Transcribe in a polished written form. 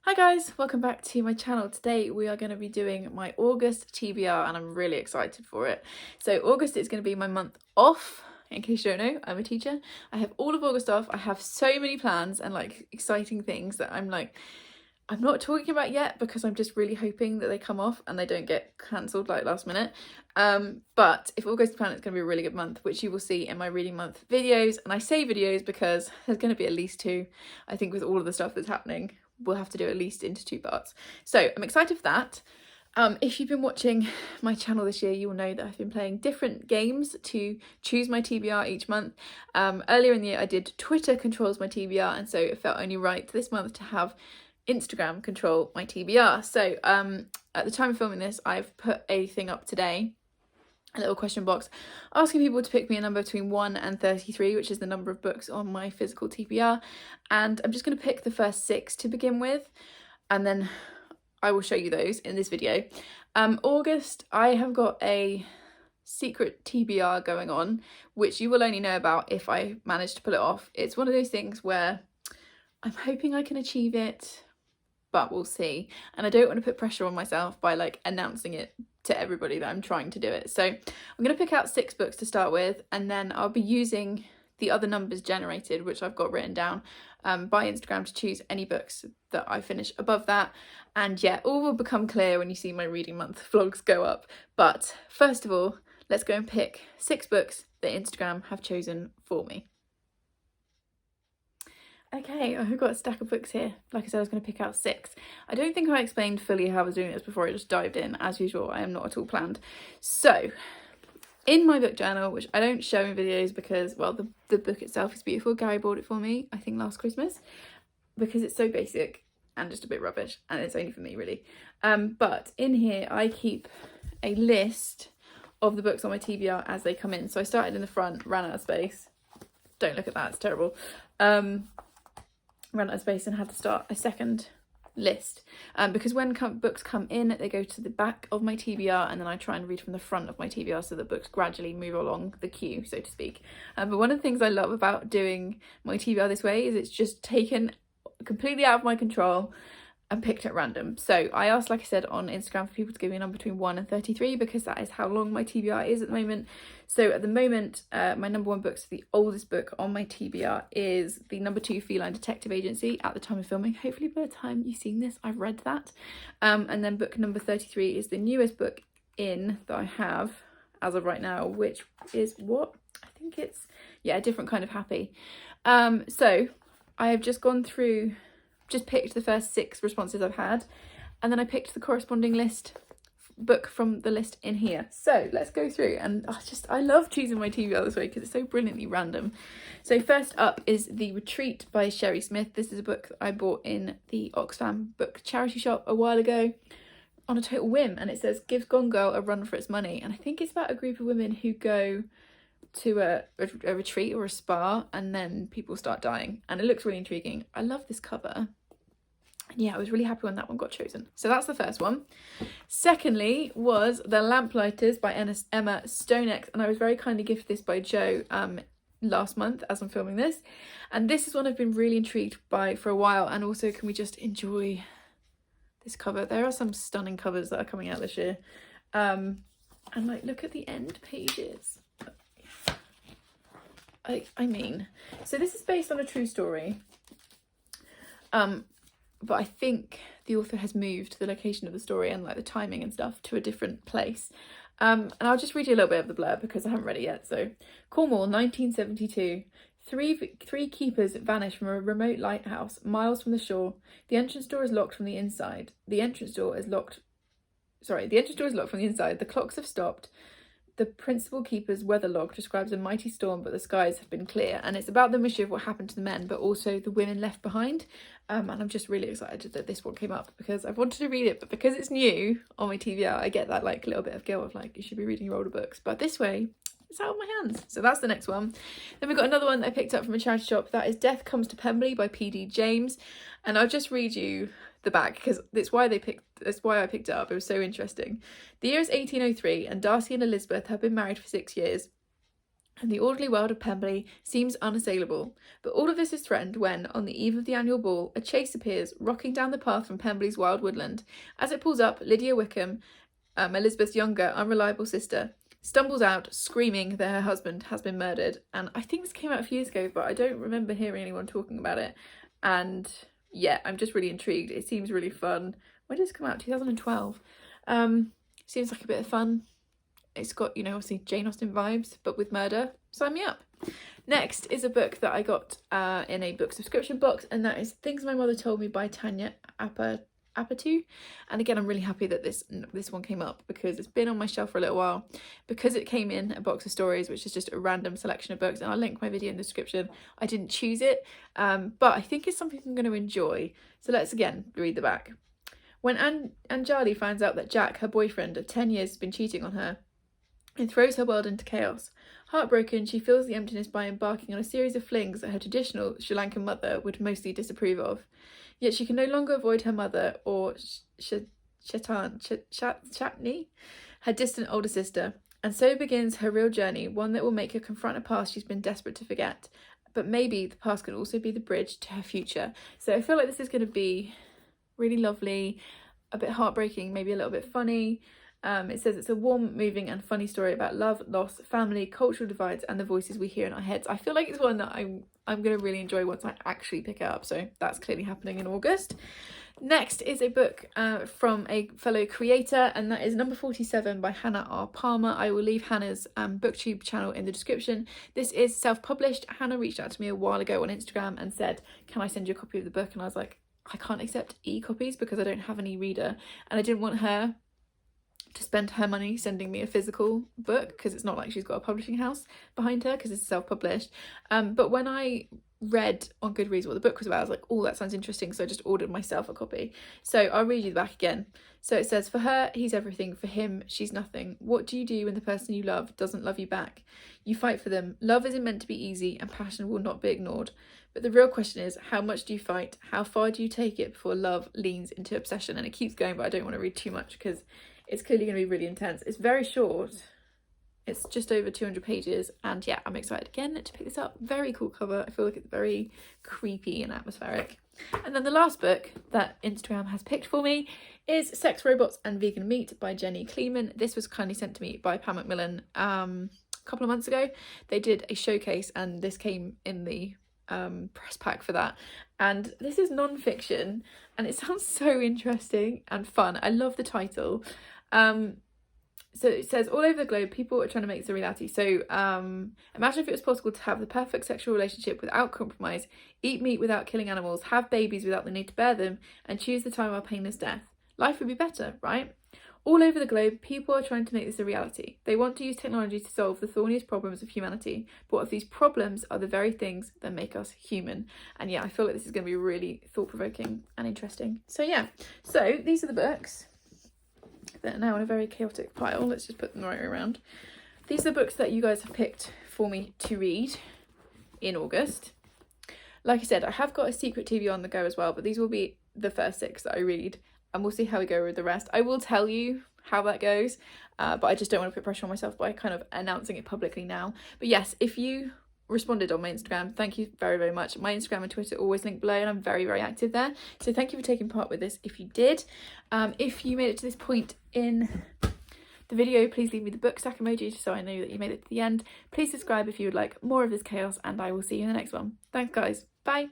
Hi guys, welcome back to my channel. Today we are going to be doing my August TBR and I'm really excited for it. So August is going to be my month off. In case you don't know, I'm a teacher. I have all of August off. I have so many plans and like exciting things that I'm not talking about yet because I'm just really hoping that they come off and they don't get cancelled like last minute. But if all goes to plan, it's going to be a really good month, which you will see in my reading month videos. And I say videos because there's going to be at least two. I think with all of the stuff that's happening, we'll have to do at least into two parts. So I'm excited for that. If you've been watching my channel this year, you will know that I've been playing different games to choose my TBR each month. Earlier in the year, I did Twitter controls my TBR, and so it felt only right this month to have Instagram control my TBR. So at the time of filming this, I've put a thing up today, a little question box, asking people to pick me a number between 1 and 33, which is the number of books on my physical TBR. And I'm just going to pick the first 6 to begin with, and then I will show you those in this video. August, I have got a secret TBR going on, which you will only know about if I manage to pull it off. It's one of those things where I'm hoping I can achieve it, but we'll see. And I don't want to put pressure on myself by like announcing it to everybody that I'm trying to do it. So I'm going to pick out 6 books to start with, and then I'll be using the other numbers generated, which I've got written down by Instagram, to choose any books that I finish above that. And yeah, all will become clear when you see my reading month vlogs go up. But first of all, let's go and pick 6 books that Instagram have chosen for me. Okay, I've got a stack of books here. Like I said, I was going to pick out 6. I don't think I explained fully how I was doing this before I just dived in. As usual, I am not at all planned. So, in my book journal, which I don't show in videos because, well, the book itself is beautiful. Gary bought it for me, I think last Christmas, because it's so basic and just a bit rubbish, and it's only for me, really. But in here, I keep a list of the books on my TBR as they come in. So I started in the front, ran out of space. Don't look at that, it's terrible. Ran out of space and had to start a second list, because when books come in, they go to the back of my TBR, and then I try and read from the front of my TBR so that books gradually move along the queue, so to speak. But one of the things I love about doing my TBR this way is it's just taken completely out of my control and picked at random. So I asked, like I said, on Instagram for people to give me a number between 1 and 33 because that is how long my TBR is at the moment. So at the moment, my number 1 book, so the oldest book on my TBR, is the number 2 Feline Detective Agency at the time of filming. Hopefully by the time you've seen this, I've read that. And then book number 33 is the newest book in that I have as of right now, which is what? I think it's, yeah, A Different Kind of Happy. So I have just gone through, just picked the first 6 responses I've had, and then I picked the corresponding book from the list in here. So let's go through, and I love choosing my TBR this way because it's so brilliantly random. So first up is The Retreat by Sherry Smith. This is a book that I bought in the Oxfam book charity shop a while ago on a total whim, and it says gives Gone Girl a run for its money, and I think it's about a group of women who go to a retreat or a spa and then people start dying, and it looks really intriguing. I love this cover. Yeah, I was really happy when that one got chosen. So that's the first one. Secondly was The Lamplighters by Emma Stonex, and I was very kindly gifted this by Jo last month as I'm filming this. And this is one I've been really intrigued by for a while, and also can we just enjoy this cover? There are some stunning covers that are coming out this year. And like, look at the end pages. I mean, so this is based on a true story. But I think the author has moved the location of the story and like the timing and stuff to a different place. And I'll just read you a little bit of the blurb because I haven't read it yet. So, Cornwall, 1972. Three keepers vanish from a remote lighthouse miles from the shore. The entrance door is locked from the inside. The entrance door is locked from the inside. The clocks have stopped. The principal keeper's weather log describes a mighty storm, but the skies have been clear. And it's about the mystery of what happened to the men, but also the women left behind. And I'm just really excited that this one came up because I've wanted to read it, but because it's new on my TBR, I get that like little bit of guilt of like, you should be reading your older books. But this way, it's out of my hands. So that's the next one. Then we've got another one that I picked up from a charity shop. That is Death Comes to Pemberley by P.D. James. And I'll just read you the back because that's why I picked it up. It was so interesting. The year is 1803 and Darcy and Elizabeth have been married for 6 years. and the orderly world of Pemberley seems unassailable. But all of this is threatened when, on the eve of the annual ball, a chase appears, rocking down the path from Pemberley's wild woodland. As it pulls up, Lydia Wickham, Elizabeth's younger, unreliable sister, stumbles out, screaming that her husband has been murdered. And I think this came out a few years ago, but I don't remember hearing anyone talking about it. And yeah, I'm just really intrigued. It seems really fun. When did this come out? 2012. Seems like a bit of fun. It's got, you know, obviously Jane Austen vibes, but with murder. Sign me up. Next is a book that I got in a book subscription box, and that is Things My Mother Told Me by Tanya Apatu. And again, I'm really happy that this one came up, because it's been on my shelf for a little while, because it came in a box of stories, which is just a random selection of books, and I'll link my video in the description. I didn't choose it, but I think it's something I'm going to enjoy. So let's again read the back. When Anjali finds out that Jack, her boyfriend of 10 years, has been cheating on her, it throws her world into chaos. Heartbroken, she feels the emptiness by embarking on a series of flings that her traditional Sri Lankan mother would mostly disapprove of. Yet she can no longer avoid her mother, or Chatni, her distant older sister. And so begins her real journey, one that will make her confront a past she's been desperate to forget. But maybe the past can also be the bridge to her future. So I feel like this is going to be really lovely, a bit heartbreaking, maybe a little bit funny. It says it's a warm, moving and funny story about love, loss, family, cultural divides and the voices we hear in our heads. I feel like it's one that I'm going to really enjoy once I actually pick it up, so that's clearly happening in August. Next is a book from a fellow creator, and that is number 47 by Hannah R. Palmer. I will leave Hannah's Booktube channel in the description. This is self-published. Hannah reached out to me a while ago on Instagram and said, can I send you a copy of the book? And I was like, I can't accept e-copies because I don't have an e-reader, and I didn't want her to spend her money sending me a physical book, because it's not like she's got a publishing house behind her, because it's self-published. But when I read on GoodReads what the book was about, I was like, oh, that sounds interesting, so I just ordered myself a copy. So I'll read you the back again. So it says, for her, he's everything. For him, she's nothing. What do you do when the person you love doesn't love you back? You fight for them. Love isn't meant to be easy, and passion will not be ignored. But the real question is, how much do you fight? How far do you take it before love leans into obsession? And it keeps going, but I don't want to read too much because it's clearly going to be really intense. It's very short. It's just over 200 pages. And yeah, I'm excited again to pick this up. Very cool cover. I feel like it's very creepy and atmospheric. And then the last book that Instagram has picked for me is Sex, Robots and Vegan Meat by Jenny Kleeman. This was kindly sent to me by Pam Macmillan a couple of months ago. They did a showcase and this came in the press pack for that, and this is non-fiction and it sounds so interesting and fun. I love the title. So it says, all over the globe people are trying to make this a reality. So imagine if it was possible to have the perfect sexual relationship without compromise, eat meat without killing animals, have babies without the need to bear them, and choose the time of our painless death. Life would be better, right? All over the globe, people are trying to make this a reality. They want to use technology to solve the thorniest problems of humanity. But what if these problems are the very things that make us human? And yeah, I feel like this is going to be really thought-provoking and interesting. So yeah, so these are the books that are now in a very chaotic pile. Let's just put them the right way around. These are the books that you guys have picked for me to read in August. Like I said, I have got a secret TV on the go as well, but these will be the first 6 that I read. And we'll see how we go with the rest. I will tell you how that goes, but I just don't want to put pressure on myself by kind of announcing it publicly now. But yes, if you responded on my Instagram, thank you very, very much. My Instagram and Twitter are always linked below, and I'm very, very active there. So thank you for taking part with this if you did. If you made it to this point in the video, please leave me the book stack emoji so I know that you made it to the end. Please subscribe if you would like more of this chaos, and I will see you in the next one. Thanks, guys. Bye.